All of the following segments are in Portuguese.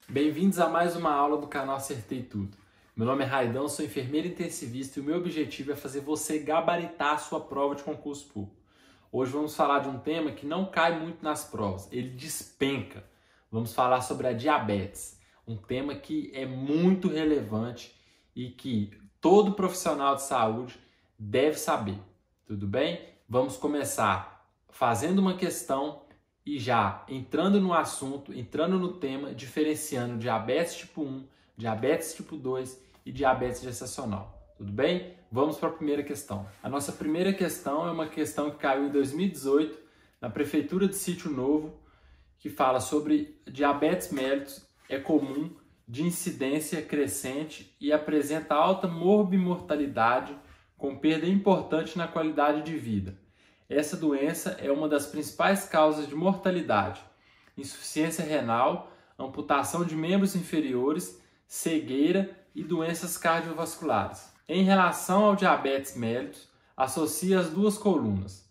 Bem-vindos a mais uma aula do canal Acertei Tudo. Meu nome é Raidão, sou enfermeiro intensivista e o meu objetivo é fazer você gabaritar a sua prova de concurso público. Hoje vamos falar de um tema que não cai muito nas provas, ele despenca. Vamos falar sobre a diabetes, um tema que é muito relevante e que todo profissional de saúde deve saber. Tudo bem? Vamos começar fazendo uma questão e já entrando no assunto, entrando no tema, diferenciando diabetes tipo 1, diabetes tipo 2 e diabetes gestacional. Tudo bem? Vamos para a primeira questão. A nossa primeira questão é uma questão que caiu em 2018 na Prefeitura de Sítio Novo, que fala sobre diabetes mellitus, é comum, de incidência crescente e apresenta alta morbimortalidade com perda importante na qualidade de vida. Essa doença é uma das principais causas de mortalidade: insuficiência renal, amputação de membros inferiores, cegueira e doenças cardiovasculares. Em relação ao diabetes mellitus, associa as duas colunas.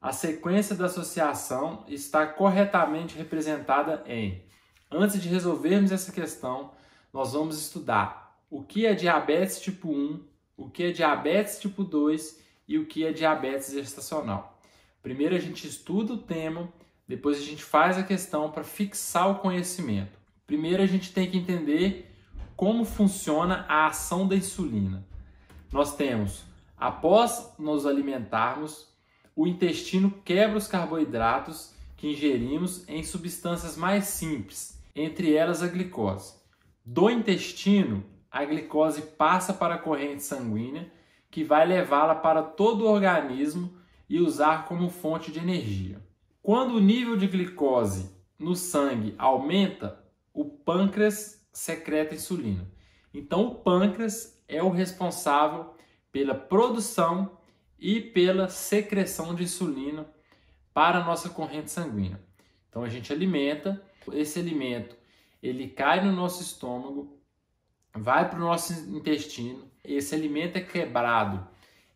A sequência da associação está corretamente representada em... Antes de resolvermos essa questão, nós vamos estudar o que é diabetes tipo 1, o que é diabetes tipo 2 e o que é diabetes gestacional. Primeiro a gente estuda o tema, depois a gente faz a questão para fixar o conhecimento. Primeiro a gente tem que entender como funciona a ação da insulina. Nós temos, após nos alimentarmos, o intestino quebra os carboidratos que ingerimos em substâncias mais simples, entre elas a glicose. Do intestino, a glicose passa para a corrente sanguínea, que vai levá-la para todo o organismo e usar como fonte de energia. Quando o nível de glicose no sangue aumenta, o pâncreas secreta insulina. Então, o pâncreas é o responsável pela produção e pela secreção de insulina para a nossa corrente sanguínea. Então, a gente alimenta, esse alimento ele cai no nosso estômago, vai para o nosso intestino, esse alimento é quebrado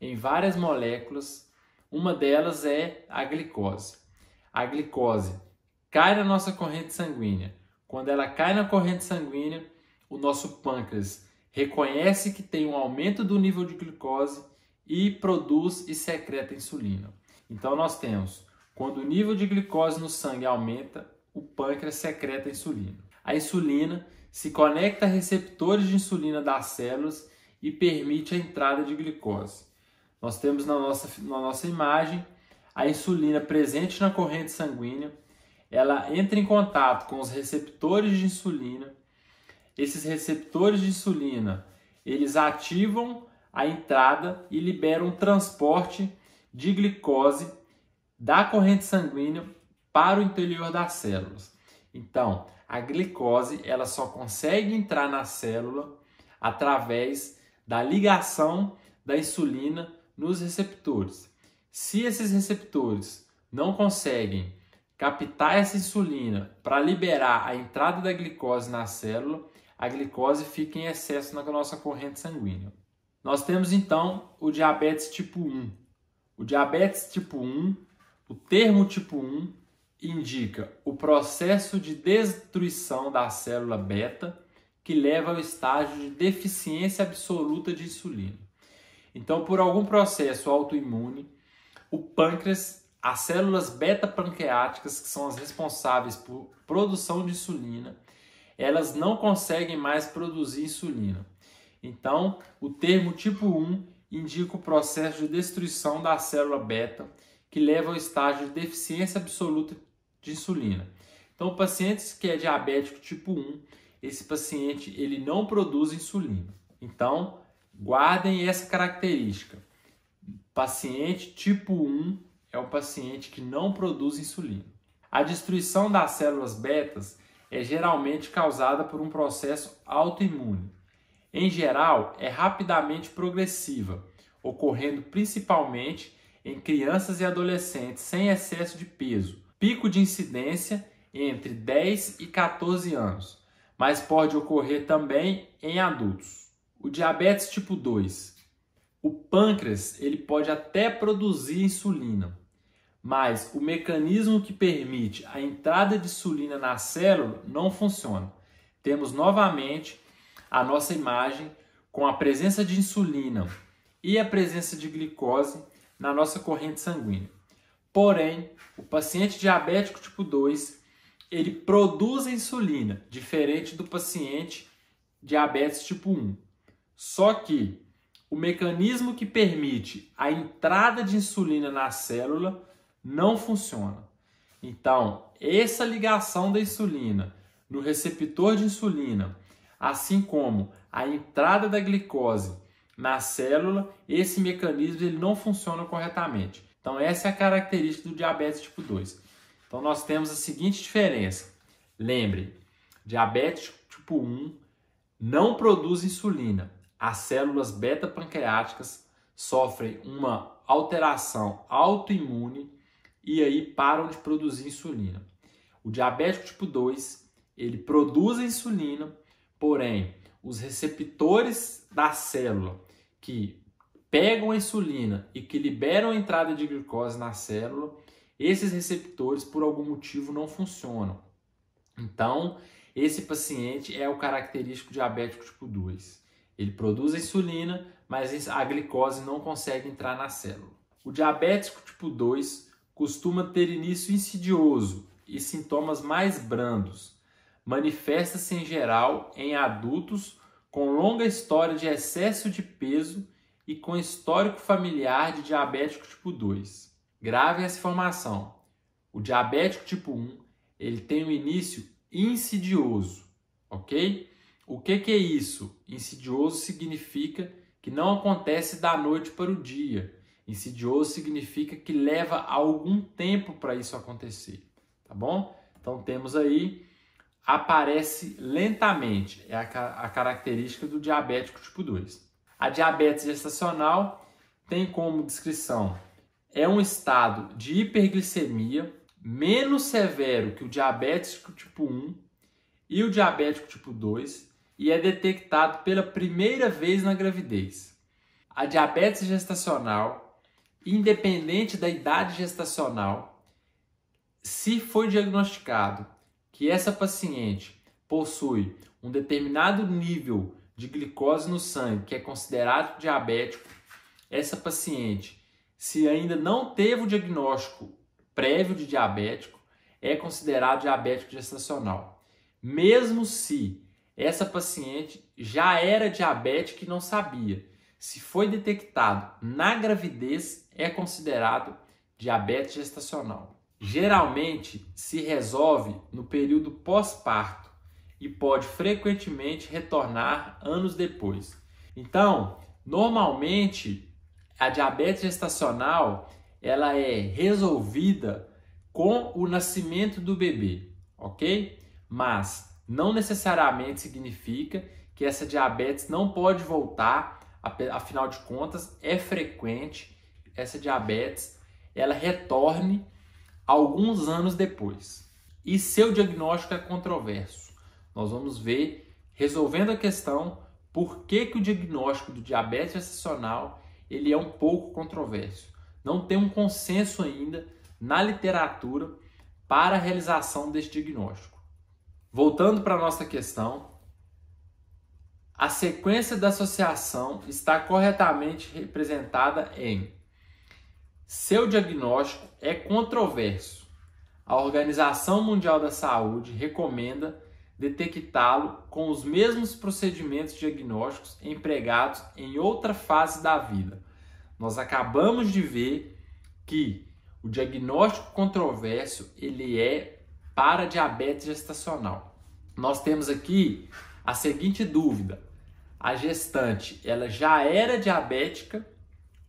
em várias moléculas. Uma delas é a glicose. A glicose cai na nossa corrente sanguínea. Quando ela cai na corrente sanguínea, o nosso pâncreas reconhece que tem um aumento do nível de glicose e produz e secreta insulina. Então nós temos, quando o nível de glicose no sangue aumenta, o pâncreas secreta insulina. A insulina se conecta a receptores de insulina das células e permite a entrada de glicose. Nós temos na nossa imagem a insulina presente na corrente sanguínea, ela entra em contato com os receptores de insulina. Esses receptores de insulina, eles ativam a entrada e liberam o transporte de glicose da corrente sanguínea para o interior das células. Então, a glicose ela só consegue entrar na célula através da ligação da insulina nos receptores. Se esses receptores não conseguem captar essa insulina para liberar a entrada da glicose na célula, a glicose fica em excesso na nossa corrente sanguínea. Nós temos então o diabetes tipo 1. O diabetes tipo 1, o termo tipo 1, indica o processo de destruição da célula beta que leva ao estágio de deficiência absoluta de insulina. Então, por algum processo autoimune, o pâncreas, as células beta-pancreáticas, que são as responsáveis por produção de insulina, elas não conseguem mais produzir insulina. Então, o termo tipo 1 indica o processo de destruição da célula beta, que leva ao estágio de deficiência absoluta de insulina. Então, o paciente que é diabético tipo 1, esse paciente ele não produz insulina. Então, guardem essa característica. Paciente tipo 1 é um paciente que não produz insulina. A destruição das células betas é geralmente causada por um processo autoimune. Em geral, é rapidamente progressiva, ocorrendo principalmente em crianças e adolescentes sem excesso de peso. Pico de incidência entre 10 e 14 anos, mas pode ocorrer também em adultos. O diabetes tipo 2. O pâncreas ele pode até produzir insulina, mas o mecanismo que permite a entrada de insulina na célula não funciona. temos novamente a nossa imagem com a presença de insulina e a presença de glicose na nossa corrente sanguínea. Porém, o paciente diabético tipo 2, ele produz insulina, diferente do paciente diabetes tipo 1. Só que o mecanismo que permite a entrada de insulina na célula não funciona. Então, essa ligação da insulina no receptor de insulina, assim como a entrada da glicose na célula, esse mecanismo ele não funciona corretamente. Então, essa é a característica do diabetes tipo 2. Então, nós temos a seguinte diferença. Lembre, diabetes tipo 1 não produz insulina. As células beta-pancreáticas sofrem uma alteração autoimune e aí param de produzir insulina. O diabético tipo 2, ele produz a insulina, porém, os receptores da célula que pegam a insulina e que liberam a entrada de glicose na célula, esses receptores, por algum motivo, não funcionam. Então, esse paciente é o característico diabético tipo 2. Ele produz a insulina, mas a glicose não consegue entrar na célula. O diabético tipo 2 costuma ter início insidioso e sintomas mais brandos. Manifesta-se em geral em adultos com longa história de excesso de peso e com histórico familiar de diabético tipo 2. Grave essa informação. O diabético tipo 1, ele tem um início insidioso, ok? O que é isso? Insidioso significa que não acontece da noite para o dia. Insidioso significa que leva algum tempo para isso acontecer, tá bom? Então temos aí, aparece lentamente, é a característica do diabético tipo 2. A diabetes gestacional tem como descrição, é um estado de hiperglicemia menos severo que o diabético tipo 1 e o diabético tipo 2 e é detectado pela primeira vez na gravidez. A diabetes gestacional, independente da idade gestacional, se foi diagnosticado que essa paciente possui um determinado nível de glicose no sangue que é considerado diabético, essa paciente, se ainda não teve o diagnóstico prévio de diabético, é considerado diabético gestacional. Mesmo se essa paciente já era diabética e não sabia, se foi detectado na gravidez, é considerado diabetes gestacional. Geralmente se resolve no período pós-parto e pode frequentemente retornar anos depois. Então, normalmente a diabetes gestacional ela é resolvida com o nascimento do bebê, ok? Mas não necessariamente significa que essa diabetes não pode voltar, afinal de contas é frequente essa diabetes ela retorne alguns anos depois. E seu diagnóstico é controverso. Nós vamos ver, resolvendo a questão, por que o diagnóstico do diabetes gestacional ele é um pouco controverso. Não tem um consenso ainda na literatura para a realização deste diagnóstico. Voltando para a nossa questão, a sequência da associação está corretamente representada em seu diagnóstico é controverso. A Organização Mundial da Saúde recomenda detectá-lo com os mesmos procedimentos diagnósticos empregados em outra fase da vida. Nós acabamos de ver que o diagnóstico controverso ele é para diabetes gestacional. Nós temos aqui a seguinte dúvida: a gestante ela já era diabética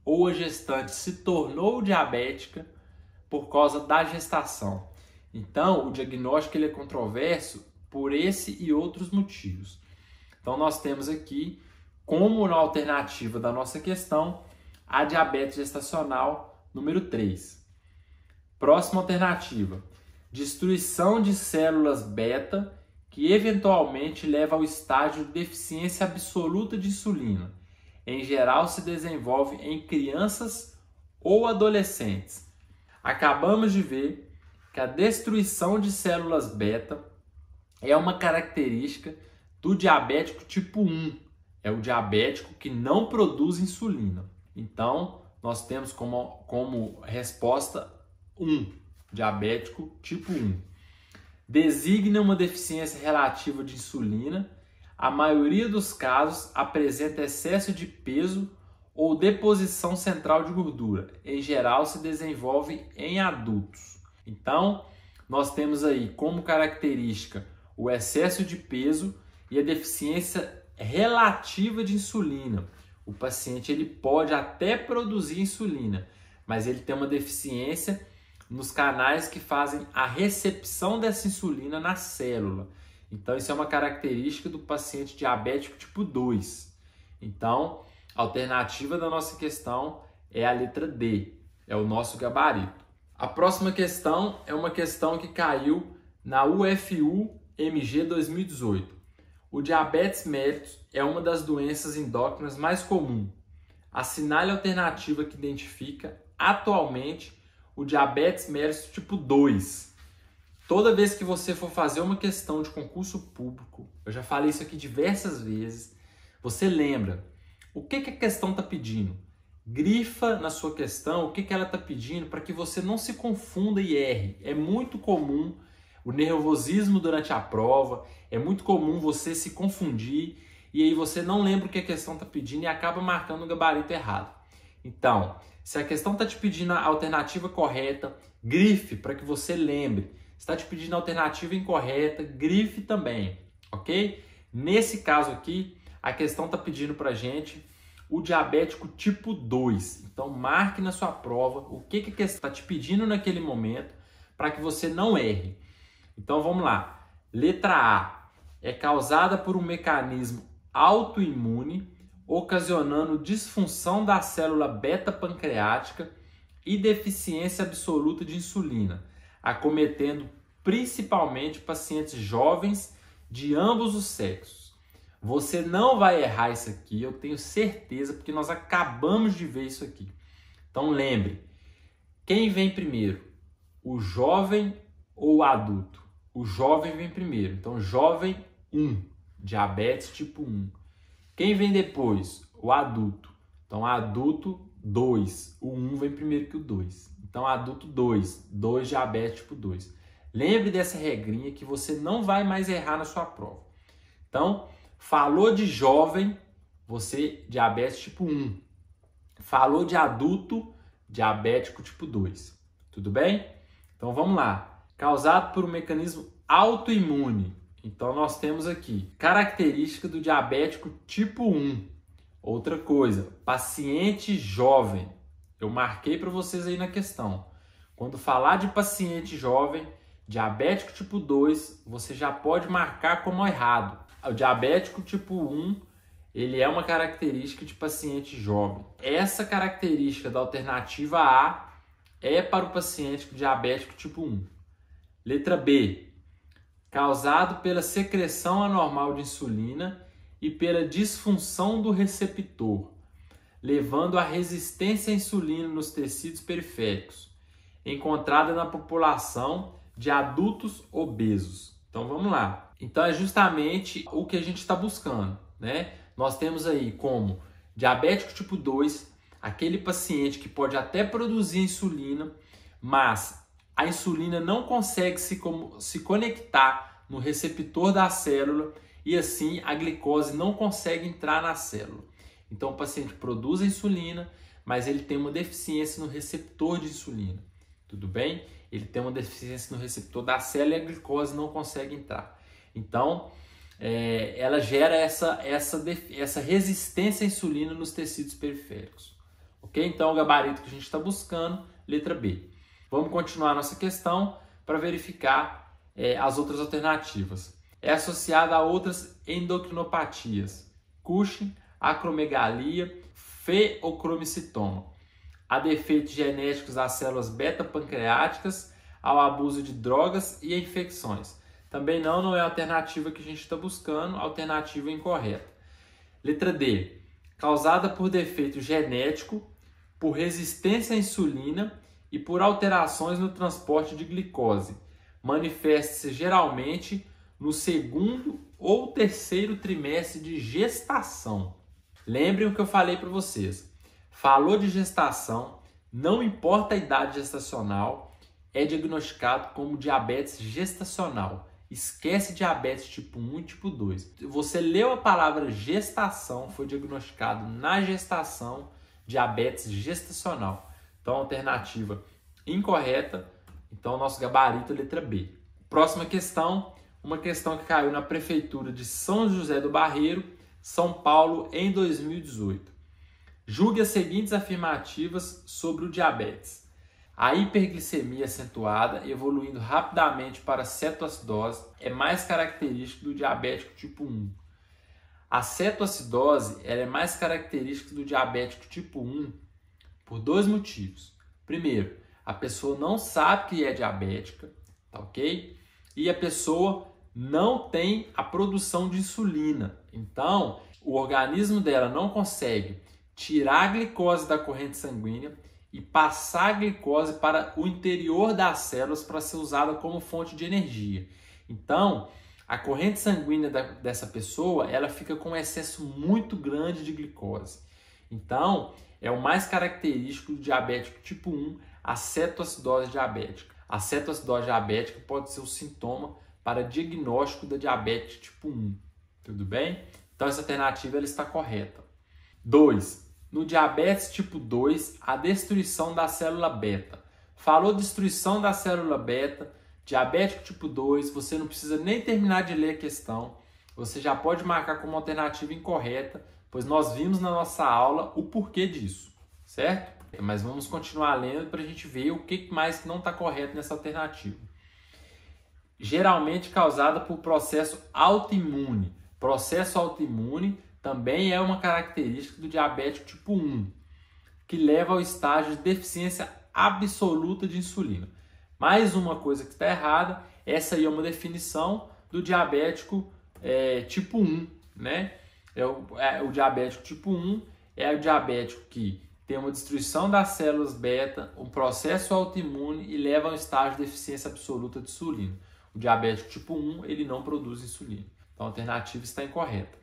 ou a gestante se tornou diabética por causa da gestação? Então, o diagnóstico ele é controverso por esse e outros motivos. Então, nós temos aqui, como na alternativa da nossa questão, a diabetes gestacional número 3. Próxima alternativa: destruição de células beta que eventualmente leva ao estágio de deficiência absoluta de insulina. Em geral, se desenvolve em crianças ou adolescentes. Acabamos de ver que a destruição de células beta é uma característica do diabético tipo 1. É o diabético que não produz insulina. Então, nós temos como resposta 1, diabético tipo 1. Designa uma deficiência relativa de insulina. A maioria dos casos apresenta excesso de peso ou deposição central de gordura. Em geral, se desenvolve em adultos. Então, nós temos aí como característica o excesso de peso e a deficiência relativa de insulina. O paciente ele pode até produzir insulina, mas ele tem uma deficiência nos canais que fazem a recepção dessa insulina na célula. Então, isso é uma característica do paciente diabético tipo 2. Então, a alternativa da nossa questão é a letra D, é o nosso gabarito. A próxima questão é uma questão que caiu na UFU-MG 2018. O diabetes mellitus é uma das doenças endócrinas mais comuns. Assinale a alternativa que identifica atualmente o diabetes mellitus tipo 2. Toda vez que você for fazer uma questão de concurso público, eu já falei isso aqui diversas vezes, você lembra o que a questão está pedindo. Grifa na sua questão o que ela está pedindo para que você não se confunda e erre. É muito comum o nervosismo durante a prova, é muito comum você se confundir e aí você não lembra o que a questão está pedindo e acaba marcando o gabarito errado. Então, se a questão está te pedindo a alternativa correta, grife para que você lembre. Se está te pedindo a alternativa incorreta, grife também, ok? Nesse caso aqui, a questão está pedindo para a gente o diabético tipo 2. Então, marque na sua prova o que a questão está te pedindo naquele momento para que você não erre. Então, vamos lá. Letra A. É causada por um mecanismo autoimune, ocasionando disfunção da célula beta-pancreática e deficiência absoluta de insulina, acometendo principalmente pacientes jovens de ambos os sexos. Você não vai errar isso aqui, eu tenho certeza, porque nós acabamos de ver isso aqui. Então lembre, quem vem primeiro? O jovem ou o adulto? O jovem vem primeiro, então jovem 1, diabetes tipo 1. Quem vem depois? O adulto. Então adulto 2, o 1 vem primeiro que o 2. Então adulto 2 diabetes tipo 2. Lembre dessa regrinha que você não vai mais errar na sua prova. Então, falou de jovem, você diabetes tipo 1. Falou de adulto, diabético tipo 2. Tudo bem? Então vamos lá. Causado por um mecanismo autoimune. Então nós temos aqui característica do diabético tipo 1. Outra coisa, paciente jovem. Eu marquei para vocês aí na questão. Quando falar de paciente jovem, diabético tipo 2, você já pode marcar como errado. O diabético tipo 1, ele é uma característica de paciente jovem. Essa característica da alternativa A é para o paciente diabético tipo 1. Letra B. Causado pela secreção anormal de insulina e pela disfunção do receptor, levando à resistência à insulina nos tecidos periféricos, encontrada na população de adultos obesos. Então vamos lá. Então é justamente o que a gente está buscando, né? Nós temos aí como diabético tipo 2, aquele paciente que pode até produzir insulina, mas a insulina não consegue se conectar no receptor da célula e assim a glicose não consegue entrar na célula. Então o paciente produz a insulina, mas ele tem uma deficiência no receptor de insulina. Tudo bem? Ele tem uma deficiência no receptor da célula e a glicose não consegue entrar. Então, ela gera essa resistência à insulina nos tecidos periféricos. Ok? Então, o gabarito que a gente está buscando, letra B. Vamos continuar a nossa questão para verificar as outras alternativas. É associada a outras endocrinopatias, Cushing, acromegalia, feocromicitoma, a defeitos genéticos das células beta-pancreáticas, ao abuso de drogas e a infecções. Também não é a alternativa que a gente está buscando, a alternativa incorreta. Letra D. Causada por defeito genético, por resistência à insulina e por alterações no transporte de glicose. Manifesta-se geralmente no segundo ou terceiro trimestre de gestação. Lembrem o que eu falei para vocês. Falou de gestação, não importa a idade gestacional, é diagnosticado como diabetes gestacional. Esquece diabetes tipo 1 e tipo 2. Você leu a palavra gestação, foi diagnosticado na gestação, diabetes gestacional. Então, alternativa incorreta. Então, nosso gabarito é letra B. Próxima questão, uma questão que caiu na Prefeitura de São José do Barreiro, São Paulo, em 2018. Julgue as seguintes afirmativas sobre o diabetes. A hiperglicemia acentuada, evoluindo rapidamente para cetoacidose, é mais característica do diabético tipo 1. A cetoacidose ela é mais característica do diabético tipo 1 por dois motivos. Primeiro, a pessoa não sabe que é diabética, tá ok? E a pessoa não tem a produção de insulina. Então, o organismo dela não consegue tirar a glicose da corrente sanguínea e passar a glicose para o interior das células para ser usada como fonte de energia. Então, a corrente sanguínea dessa pessoa, ela fica com um excesso muito grande de glicose. Então, é o mais característico do diabético tipo 1, a cetoacidose diabética. A cetoacidose diabética pode ser o sintoma para diagnóstico da diabetes tipo 1. Tudo bem? Então, essa alternativa ela está correta. 2. No diabetes tipo 2, a destruição da célula beta. Falou destruição da célula beta, diabético tipo 2, você não precisa nem terminar de ler a questão. Você já pode marcar como alternativa incorreta, pois nós vimos na nossa aula o porquê disso, certo? Mas vamos continuar lendo para a gente ver o que mais não está correto nessa alternativa. Geralmente causada por processo autoimune. Processo autoimune também é uma característica do diabético tipo 1, que leva ao estágio de deficiência absoluta de insulina. Mais uma coisa que está errada, essa aí é uma definição do diabético tipo 1, né? O diabético tipo 1 é o diabético que tem uma destruição das células beta, um processo autoimune e leva ao estágio de deficiência absoluta de insulina. O diabético tipo 1, ele não produz insulina. Então a alternativa está incorreta.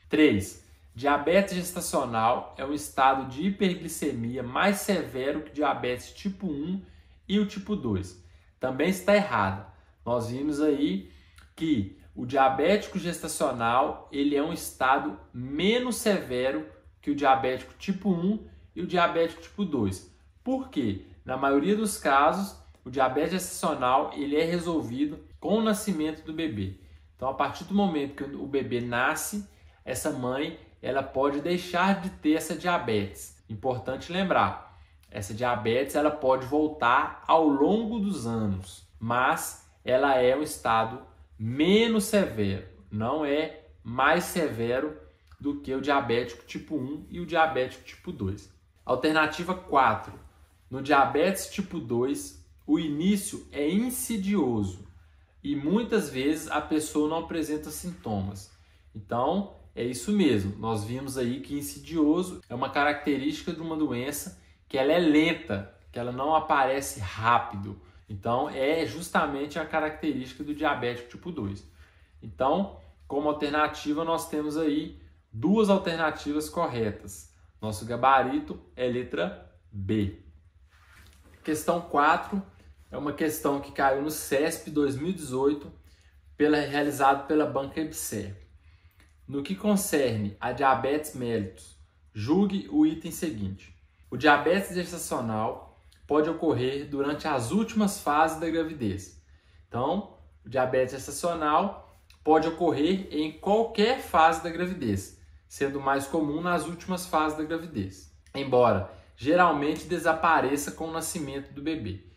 3. Diabetes gestacional é um estado de hiperglicemia mais severo que diabetes tipo 1 e o tipo 2. Também está errada. Nós vimos aí que o diabético gestacional ele é um estado menos severo que o diabético tipo 1 e o diabético tipo 2. Por quê? Na maioria dos casos, o diabetes gestacional ele é resolvido com o nascimento do bebê. Então, a partir do momento que o bebê nasce, essa mãe ela pode deixar de ter essa diabetes. Importante lembrar, essa diabetes ela pode voltar ao longo dos anos, mas ela é um estado menos severo, não é mais severo do que o diabético tipo 1 e o diabético tipo 2. Alternativa 4. No diabetes tipo 2, o início é insidioso e muitas vezes a pessoa não apresenta sintomas. Então, é isso mesmo. Nós vimos aí que insidioso é uma característica de uma doença que ela é lenta, que ela não aparece rápido. Então, é justamente a característica do diabético tipo 2. Então, como alternativa, nós temos aí duas alternativas corretas. Nosso gabarito é letra B. Questão 4 é uma questão que caiu no CESP 2018, realizado pela Banca EBSER. No que concerne a diabetes mellitus, julgue o item seguinte. O diabetes gestacional pode ocorrer durante as últimas fases da gravidez. Então, o diabetes gestacional pode ocorrer em qualquer fase da gravidez, sendo mais comum nas últimas fases da gravidez, embora geralmente desapareça com o nascimento do bebê.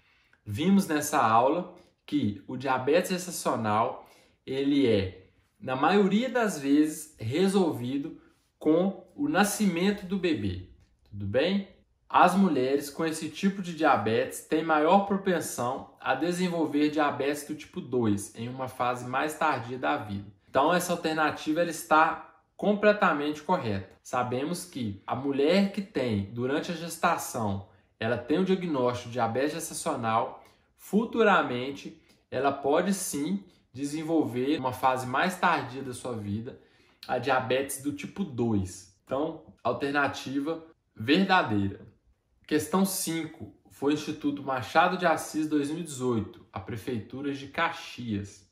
Vimos nessa aula que o diabetes gestacional ele é, na maioria das vezes, resolvido com o nascimento do bebê. Tudo bem? As mulheres com esse tipo de diabetes têm maior propensão a desenvolver diabetes do tipo 2 em uma fase mais tardia da vida. Então, essa alternativa ela está completamente correta. Sabemos que a mulher que tem, durante a gestação, ela tem o diagnóstico de diabetes gestacional, futuramente ela pode sim desenvolver uma fase mais tardia da sua vida a diabetes do tipo 2. Então, alternativa verdadeira. Questão 5. Foi o Instituto Machado de Assis 2018, a Prefeitura de Caxias.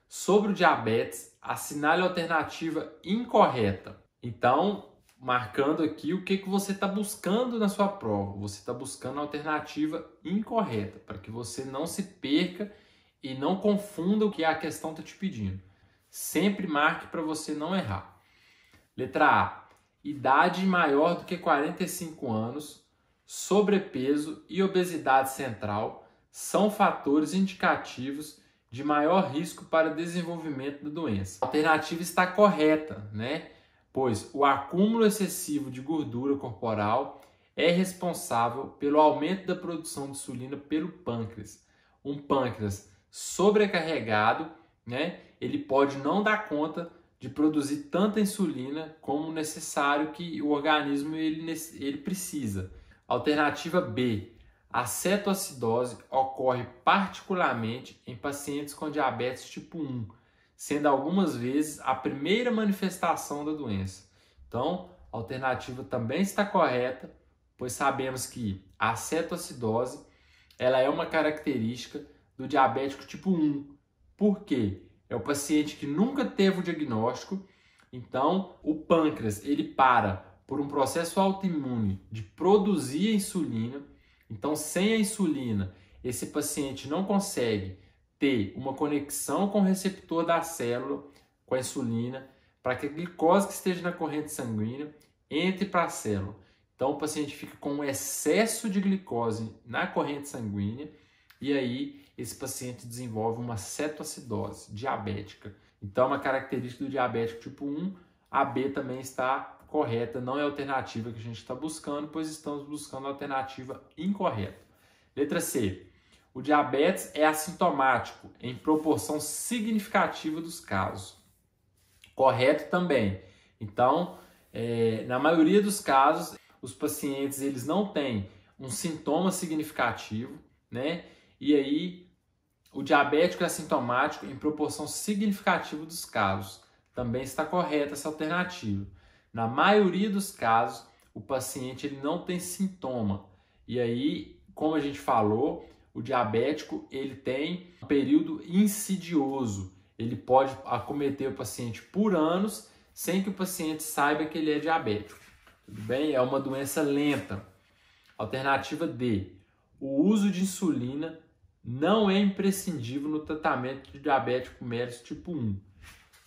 Sobre o diabetes, assinale a alternativa incorreta. Então, marcando aqui o que você está buscando na sua prova. Você está buscando a alternativa incorreta, para que você não se perca e não confunda o que a questão está te pedindo. Sempre marque para você não errar. Letra A. Idade maior do que 45 anos, sobrepeso e obesidade central são fatores indicativos de maior risco para desenvolvimento da doença. A alternativa está correta, né? Pois o acúmulo excessivo de gordura corporal é responsável pelo aumento da produção de insulina pelo pâncreas. Um pâncreas sobrecarregado, né? Ele pode não dar conta de produzir tanta insulina como necessário que o organismo ele precisa. Alternativa B. A cetoacidose ocorre particularmente em pacientes com diabetes tipo 1, sendo algumas vezes a primeira manifestação da doença. Então, a alternativa também está correta, pois sabemos que a cetoacidose ela é uma característica do diabético tipo 1. Por quê? É o paciente que nunca teve o diagnóstico, então o pâncreas ele para por um processo autoimune de produzir a insulina. Então, sem a insulina, esse paciente não consegue ter uma conexão com o receptor da célula, com a insulina, para que a glicose que esteja na corrente sanguínea entre para a célula. Então, o paciente fica com um excesso de glicose na corrente sanguínea e aí esse paciente desenvolve uma cetoacidose diabética. Então, é uma característica do diabético tipo 1, a B também está correta, não é a alternativa que a gente está buscando, pois estamos buscando a alternativa incorreta. Letra C. O diabetes é assintomático em proporção significativa dos casos. Correto também. Então, na maioria dos casos, os pacientes eles não têm um sintoma significativo, né? E aí, o diabético é assintomático em proporção significativa dos casos. Também está correta essa alternativa. Na maioria dos casos, o paciente ele não tem sintoma. E aí, como a gente falou, o diabético ele tem um período insidioso. Ele pode acometer o paciente por anos sem que o paciente saiba que ele é diabético. Tudo bem? É uma doença lenta. Alternativa D. O uso de insulina não é imprescindível no tratamento de diabético mellitus tipo 1.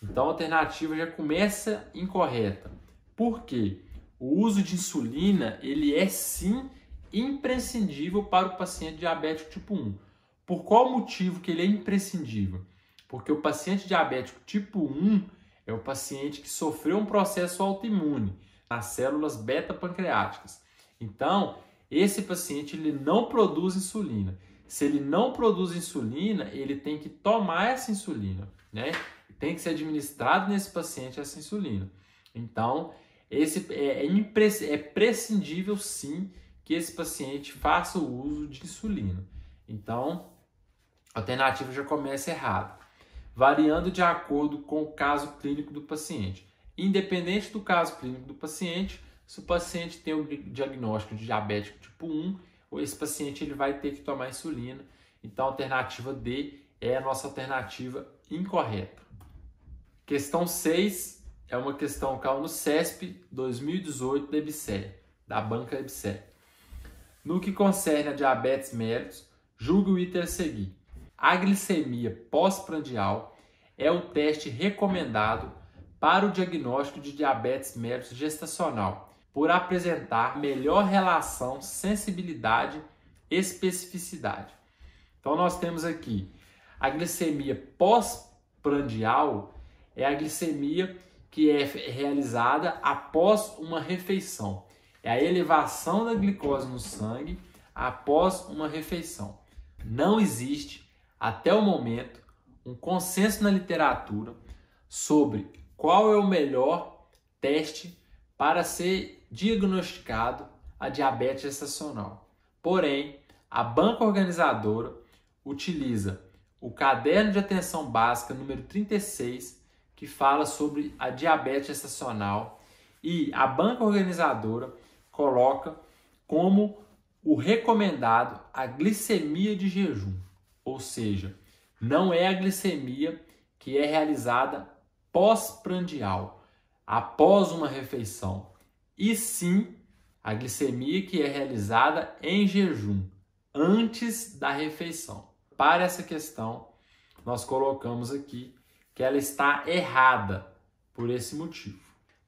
Então a alternativa já começa incorreta. Por quê? O uso de insulina ele é sim imprescindível para o paciente diabético tipo 1. Por qual motivo que ele é imprescindível? Porque o paciente diabético tipo 1 é o paciente que sofreu um processo autoimune nas células beta-pancreáticas. Então, esse paciente ele não produz insulina. Se ele não produz insulina, ele tem que tomar essa insulina, né? Tem que ser administrado nesse paciente essa insulina. Então, é prescindível sim que esse paciente faça o uso de insulina. Então, a alternativa já começa errada. Variando de acordo com o caso clínico do paciente. Independente do caso clínico do paciente, se o paciente tem o diagnóstico de diabético tipo 1, esse paciente ele vai ter que tomar insulina. Então, a alternativa D é a nossa alternativa incorreta. Questão 6 é uma questão que caiu no CESP 2018 da EBSER, da banca EBSER. No que concerne a diabetes mellitus, julgue o item a seguir. A glicemia pós-prandial é o teste recomendado para o diagnóstico de diabetes mellitus gestacional, por apresentar melhor relação, sensibilidade e especificidade. Então nós temos aqui a glicemia pós-prandial, é a glicemia que é realizada após uma refeição. É a elevação da glicose no sangue após uma refeição. Não existe, até o momento, um consenso na literatura sobre qual é o melhor teste para ser diagnosticado a diabetes gestacional. Porém, a banca organizadora utiliza o Caderno de Atenção Básica número 36, que fala sobre a diabetes gestacional, e a banca organizadora coloca como o recomendado a glicemia de jejum, ou seja, não é a glicemia que é realizada pós-prandial, após uma refeição, e sim a glicemia que é realizada em jejum, antes da refeição. Para essa questão, nós colocamos aqui que ela está errada por esse motivo.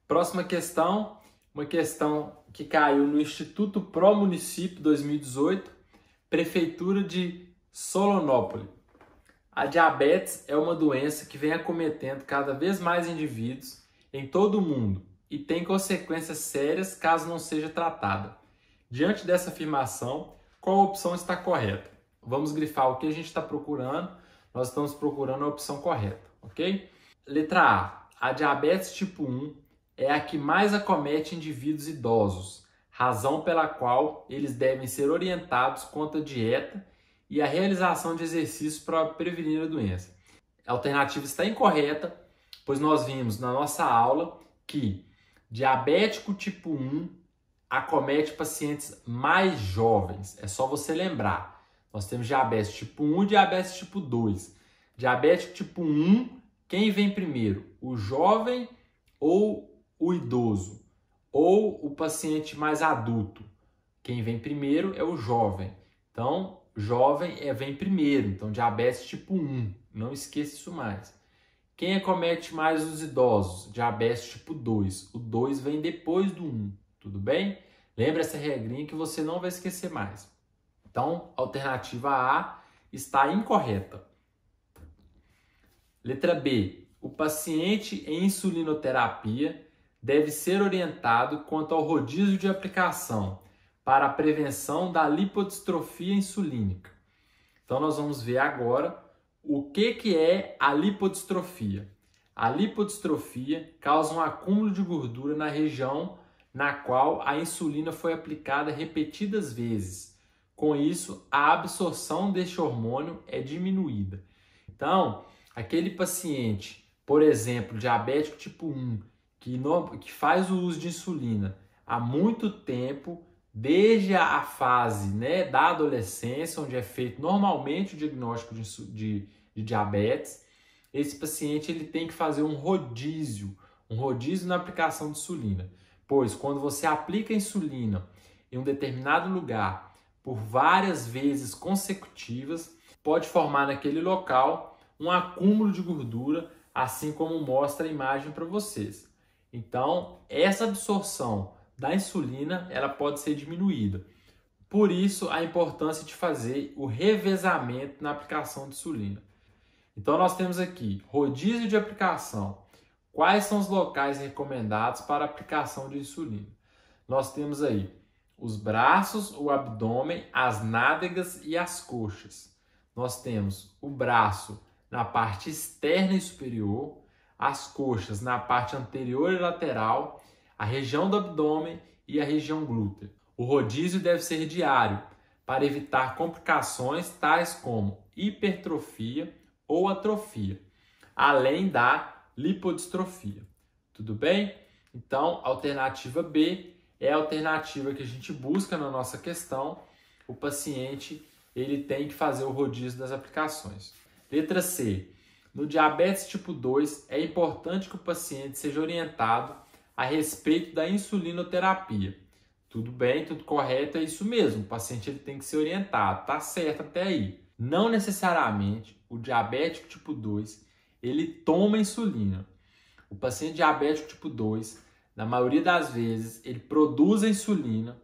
Próxima questão, uma questão que caiu no Instituto Pro Município 2018, Prefeitura de Solonópole. A diabetes é uma doença que vem acometendo cada vez mais indivíduos em todo o mundo e tem consequências sérias caso não seja tratada. Diante dessa afirmação, qual opção está correta? Vamos grifar o que a gente está procurando. Nós estamos procurando a opção correta, ok? Letra A. A diabetes tipo 1 é a que mais acomete indivíduos idosos, razão pela qual eles devem ser orientados quanto à dieta e a realização de exercícios para prevenir a doença. A alternativa está incorreta, pois nós vimos na nossa aula que diabético tipo 1 acomete pacientes mais jovens. É só você lembrar. Nós temos diabetes tipo 1 e diabetes tipo 2. Diabético tipo 1, quem vem primeiro? O jovem ou o idoso? Ou o paciente mais adulto? Quem vem primeiro é o jovem. Então, jovem vem primeiro. Então, diabetes tipo 1. Não esqueça isso mais. Quem acomete mais os idosos? Diabetes tipo 2. O 2 vem depois do 1. Tudo bem? Lembra essa regrinha que você não vai esquecer mais. Então, a alternativa A está incorreta. Letra B. O paciente em insulinoterapia deve ser orientado quanto ao rodízio de aplicação para a prevenção da lipodistrofia insulínica. Então, nós vamos ver agora o que é a lipodistrofia. A lipodistrofia causa um acúmulo de gordura na região na qual a insulina foi aplicada repetidas vezes. Com isso, a absorção deste hormônio é diminuída. Então, aquele paciente, por exemplo, diabético tipo 1, que faz o uso de insulina há muito tempo, desde a fase, da adolescência, onde é feito normalmente o diagnóstico de diabetes, esse paciente ele tem que fazer um rodízio na aplicação de insulina. Pois quando você aplica insulina em um determinado lugar por várias vezes consecutivas, pode formar naquele local um acúmulo de gordura, assim como mostra a imagem para vocês. Então, essa absorção da insulina ela pode ser diminuída. Por isso, a importância de fazer o revezamento na aplicação de insulina. Então, nós temos aqui rodízio de aplicação. Quais são os locais recomendados para a aplicação de insulina? Nós temos aí os braços, o abdômen, as nádegas e as coxas. Nós temos o braço na parte externa e superior, as coxas na parte anterior e lateral, a região do abdômen e a região glútea. O rodízio deve ser diário para evitar complicações tais como hipertrofia ou atrofia, além da lipodistrofia. Tudo bem? Então, a alternativa B é a alternativa que a gente busca na nossa questão. O paciente ele tem que fazer o rodízio das aplicações. Letra C. No diabetes tipo 2, é importante que o paciente seja orientado a respeito da insulinoterapia. Tudo bem, tudo correto, é isso mesmo. O paciente ele tem que ser orientado, tá certo até aí. Não necessariamente o diabético tipo 2 ele toma insulina. O paciente diabético tipo 2, na maioria das vezes, ele produz a insulina,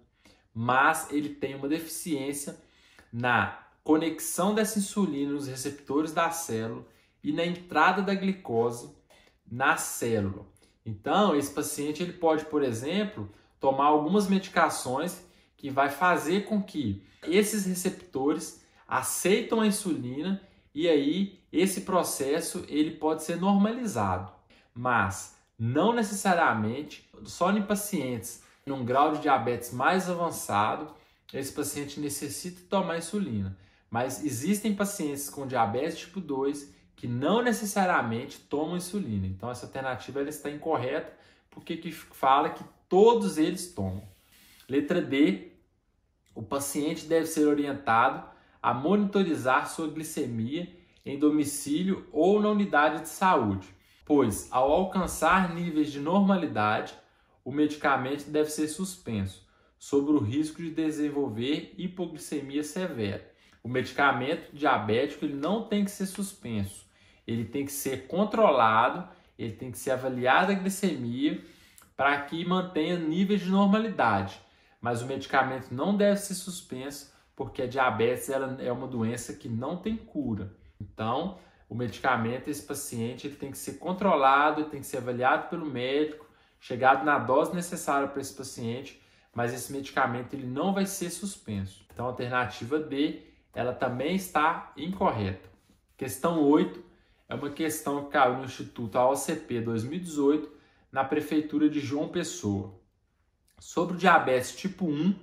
mas ele tem uma deficiência na conexão dessa insulina nos receptores da célula e na entrada da glicose na célula. Então, esse paciente ele pode, por exemplo, tomar algumas medicações que vai fazer com que esses receptores aceitam a insulina e aí esse processo ele pode ser normalizado, mas não necessariamente só em pacientes num grau de diabetes mais avançado esse paciente necessita tomar insulina, Mas existem pacientes com diabetes tipo 2 que não necessariamente tomam insulina. Então essa alternativa ela está incorreta, porque que fala que todos eles tomam. Letra D, o paciente deve ser orientado a monitorizar sua glicemia em domicílio ou na unidade de saúde, pois ao alcançar níveis de normalidade, o medicamento deve ser suspenso, sob o risco de desenvolver hipoglicemia severa. O medicamento diabético ele não tem que ser suspenso, ele tem que ser controlado, ele tem que ser avaliada a glicemia para que mantenha níveis de normalidade. Mas o medicamento não deve ser suspenso porque a diabetes ela é uma doença que não tem cura. Então, o medicamento, esse paciente, ele tem que ser controlado, ele tem que ser avaliado pelo médico, chegado na dose necessária para esse paciente, mas esse medicamento ele não vai ser suspenso. Então, a alternativa D, ela também está incorreta. Questão 8 é uma questão que caiu no Instituto AOCP 2018, na Prefeitura de João Pessoa. Sobre o diabetes tipo 1,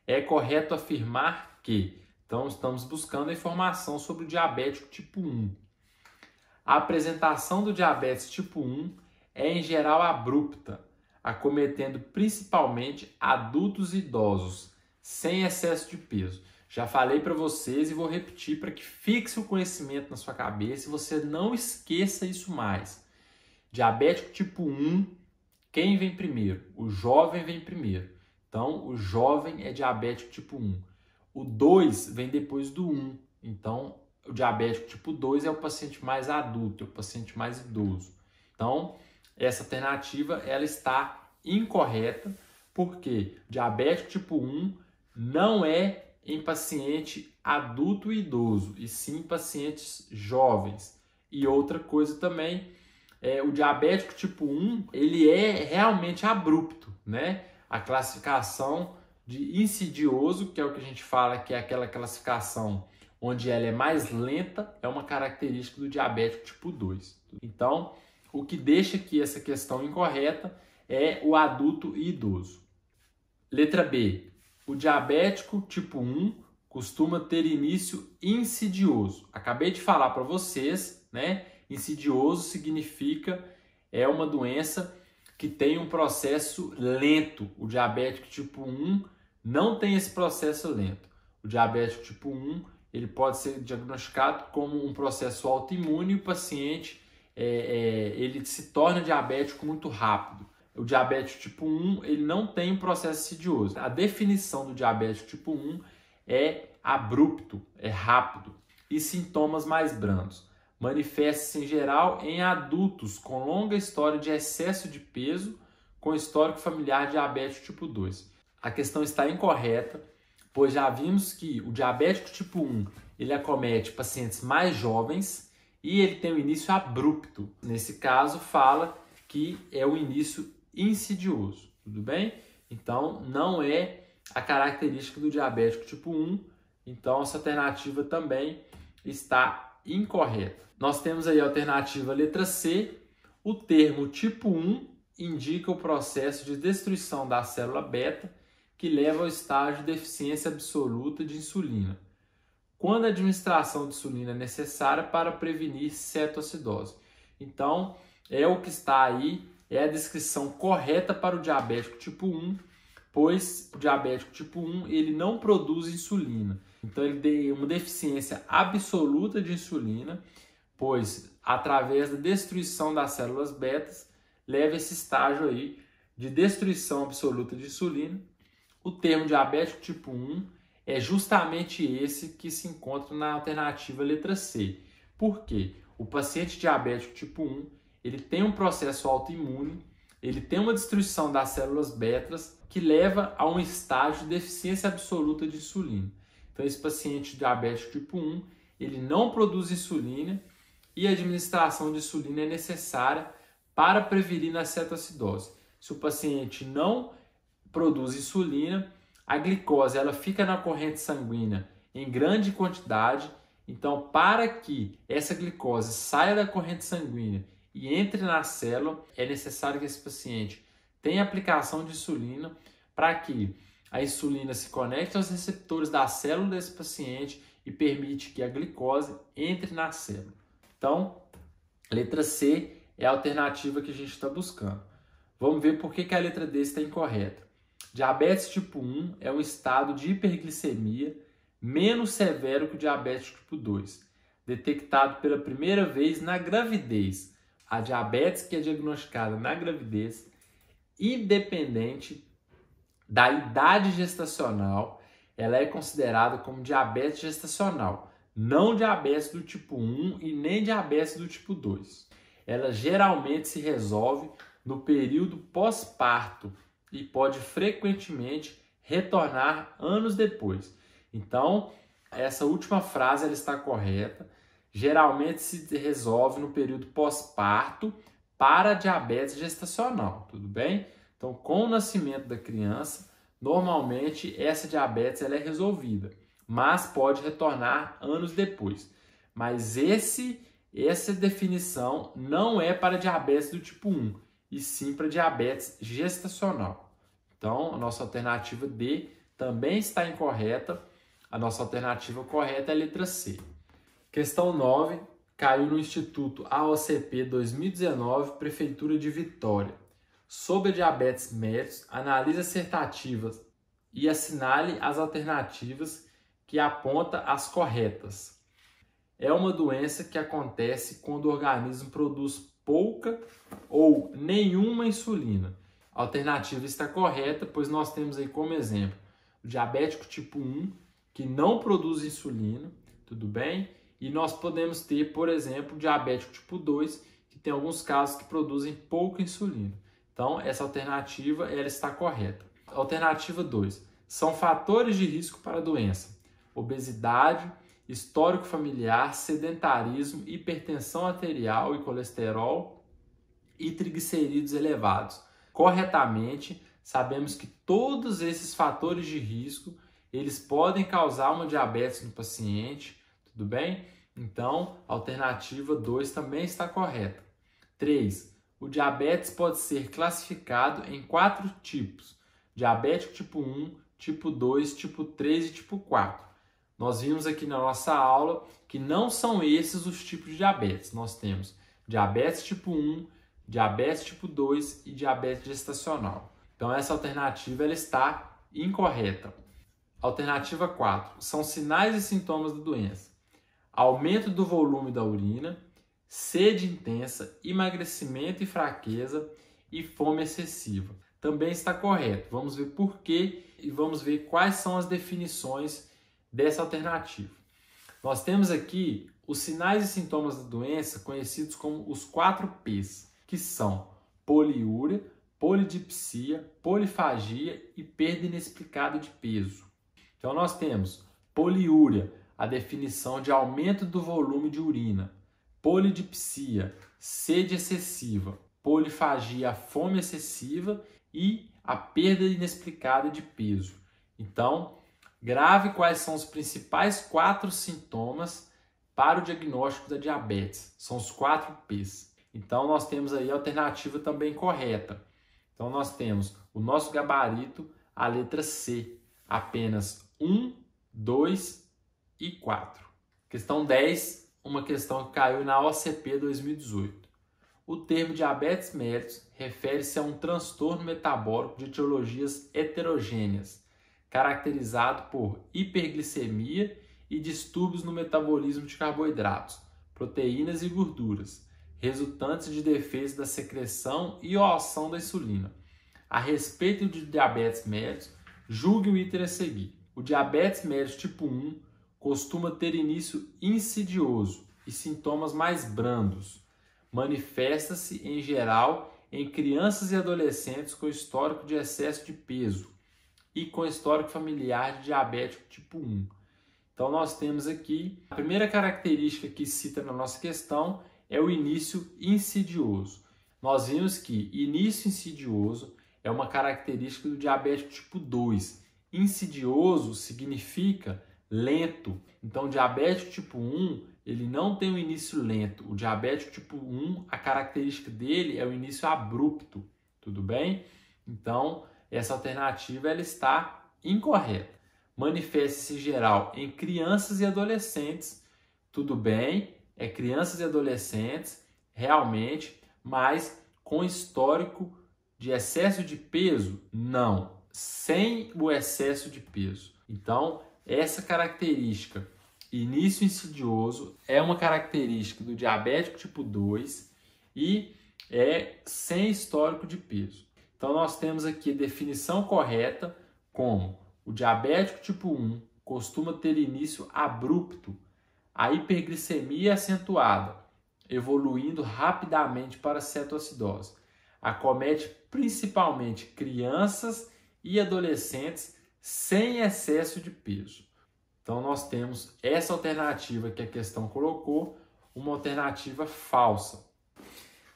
é correto afirmar que, então estamos buscando a informação sobre o diabético tipo 1. A apresentação do diabetes tipo 1 é em geral abrupta, acometendo principalmente adultos e idosos, sem excesso de peso. Já falei para vocês e vou repetir para que fixe o conhecimento na sua cabeça e você não esqueça isso mais. Diabético tipo 1, quem vem primeiro? O jovem vem primeiro. Então, o jovem é diabético tipo 1. O 2 vem depois do 1. Então, o diabético tipo 2 é o paciente mais adulto, é o paciente mais idoso. Então, essa alternativa ela está incorreta, porque diabético tipo 1 não é em paciente adulto e idoso, e sim pacientes jovens. E outra coisa também, o diabético tipo 1, ele é realmente abrupto, né? A classificação de insidioso, que é o que a gente fala que é aquela classificação onde ela é mais lenta, é uma característica do diabético tipo 2. Então, o que deixa aqui essa questão incorreta é o adulto e idoso. Letra B. O diabético tipo 1 costuma ter início insidioso. Acabei de falar para vocês, né? Insidioso significa é uma doença que tem um processo lento. O diabético tipo 1 não tem esse processo lento. O diabético tipo 1 ele pode ser diagnosticado como um processo autoimune e o paciente ele se torna diabético muito rápido. O diabético tipo 1 ele não tem um processo insidioso. A definição do diabético tipo 1 é abrupto, é rápido e sintomas mais brandos. Manifesta-se em geral em adultos com longa história de excesso de peso, com histórico familiar diabético tipo 2. A questão está incorreta, pois já vimos que o diabético tipo 1 ele acomete pacientes mais jovens e ele tem um início abrupto. Nesse caso, fala que é o início insidioso, tudo bem? Então, não é a característica do diabético tipo 1, então essa alternativa também está incorreta. Nós temos aí a alternativa letra C, o termo tipo 1 indica o processo de destruição da célula beta que leva ao estágio de deficiência absoluta de insulina, quando a administração de insulina é necessária para prevenir cetoacidose. Então, é o que está aí, é a descrição correta para o diabético tipo 1, pois o diabético tipo 1 ele não produz insulina. Então, ele tem uma deficiência absoluta de insulina, pois através da destruição das células betas, leva esse estágio aí de destruição absoluta de insulina. O termo diabético tipo 1 é justamente esse que se encontra na alternativa letra C. Por quê? O paciente diabético tipo 1 ele tem um processo autoimune, ele tem uma destruição das células betas que leva a um estágio de deficiência absoluta de insulina. Então, esse paciente diabético tipo 1 ele não produz insulina e a administração de insulina é necessária para prevenir a cetoacidose. Se o paciente não produz insulina, a glicose ela fica na corrente sanguínea em grande quantidade. Então, para que essa glicose saia da corrente sanguínea e entre na célula, é necessário que esse paciente tenha aplicação de insulina para que a insulina se conecte aos receptores da célula desse paciente e permite que a glicose entre na célula. Então, letra C é a alternativa que a gente está buscando. Vamos ver por que a letra D está incorreta. Diabetes tipo 1 é um estado de hiperglicemia menos severo que o diabetes tipo 2, detectado pela primeira vez na gravidez. A diabetes que é diagnosticada na gravidez, independente da idade gestacional, ela é considerada como diabetes gestacional, não diabetes do tipo 1 e nem diabetes do tipo 2. Ela geralmente se resolve no período pós-parto e pode frequentemente retornar anos depois. Então, essa última frase ela está correta. Geralmente se resolve no período pós-parto para diabetes gestacional, tudo bem? Então, com o nascimento da criança, normalmente essa diabetes ela é resolvida, mas pode retornar anos depois. Mas essa definição não é para diabetes do tipo 1, e sim para diabetes gestacional. Então, a nossa alternativa D também está incorreta. A nossa alternativa correta é a letra C. Questão 9, caiu no Instituto AOCP 2019, Prefeitura de Vitória. Sobre a diabetes mellitus, analise assertativas e assinale as alternativas que aponta as corretas. É uma doença que acontece quando o organismo produz pouca ou nenhuma insulina. A alternativa está correta, pois nós temos aí como exemplo o diabético tipo 1, que não produz insulina, tudo bem? E nós podemos ter, por exemplo, o diabético tipo 2, que tem alguns casos que produzem pouca insulina. Então, essa alternativa ela está correta. Alternativa 2. São fatores de risco para a doença: obesidade, histórico familiar, sedentarismo, hipertensão arterial e colesterol e triglicerídeos elevados. Corretamente, sabemos que todos esses fatores de risco eles podem causar uma diabetes no paciente, tudo bem? Então, a alternativa 2 também está correta. 3. O diabetes pode ser classificado em 4 tipos: diabético tipo 1, tipo 2, tipo 3 e tipo 4. Nós vimos aqui na nossa aula que não são esses os tipos de diabetes. Nós temos diabetes tipo 1, diabetes tipo 2 e diabetes gestacional. Então, essa alternativa ela está incorreta. Alternativa 4. São sinais e sintomas da doença: aumento do volume da urina, sede intensa, emagrecimento e fraqueza e fome excessiva. Também está correto. Vamos ver por quê e vamos ver quais são as definições dessa alternativa. Nós temos aqui os sinais e sintomas da doença conhecidos como os 4 P's, que são poliúria, polidipsia, polifagia e perda inexplicada de peso. Então nós temos poliúria, a definição de aumento do volume de urina; polidipsia, sede excessiva; polifagia, fome excessiva; e a perda inexplicada de peso. Então, grave quais são os principais 4 sintomas para o diagnóstico da diabetes. São os 4 P's. Então, nós temos aí a alternativa também correta. Então, nós temos o nosso gabarito, a letra C, apenas 1, 2 e 4. Questão 10, uma questão que caiu na OCP 2018. O termo diabetes mellitus refere-se a um transtorno metabólico de etiologias heterogêneas, caracterizado por hiperglicemia e distúrbios no metabolismo de carboidratos, proteínas e gorduras, resultantes de defeitos da secreção e ou ação da insulina. A respeito de diabetes mellitus, julgue o item a seguir. O diabetes mellitus tipo 1 costuma ter início insidioso e sintomas mais brandos. Manifesta-se, em geral, em crianças e adolescentes com histórico de excesso de peso e com histórico familiar de diabético tipo 1. Então, nós temos aqui, a primeira característica que cita na nossa questão é o início insidioso. Nós vimos que início insidioso é uma característica do diabético tipo 2. Insidioso significa lento. Então, o diabético tipo 1, ele não tem um início lento. O diabético tipo 1, a característica dele é o início abrupto, tudo bem? Então, essa alternativa ela está incorreta. manifesta-se em geral em crianças e adolescentes. Tudo bem, é crianças e adolescentes, realmente, mas com histórico de excesso de peso? Não, sem o excesso de peso. Então, essa característica, início insidioso, é uma característica do diabético tipo 2 e é sem histórico de peso. Então, nós temos aqui a definição correta como o diabético tipo 1 costuma ter início abrupto, a hiperglicemia acentuada, evoluindo rapidamente para a cetoacidose. Acomete principalmente crianças e adolescentes sem excesso de peso. Então nós temos essa alternativa que a questão colocou, uma alternativa falsa.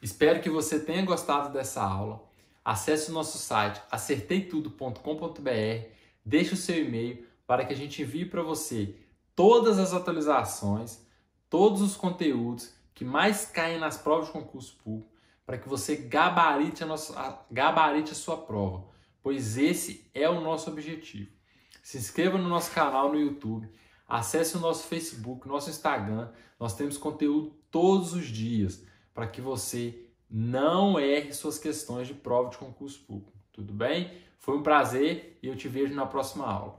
Espero que você tenha gostado dessa aula. Acesse o nosso site acerteitudo.com.br, deixe o seu e-mail para que a gente envie para você todas as atualizações, todos os conteúdos que mais caem nas provas de concurso público, para que você gabarite a sua prova, pois esse é o nosso objetivo. Se inscreva no nosso canal no YouTube, acesse o nosso Facebook, nosso Instagram, nós temos conteúdo todos os dias, para que você não erre suas questões de prova de concurso público. Tudo bem? Foi um prazer e eu te vejo na próxima aula.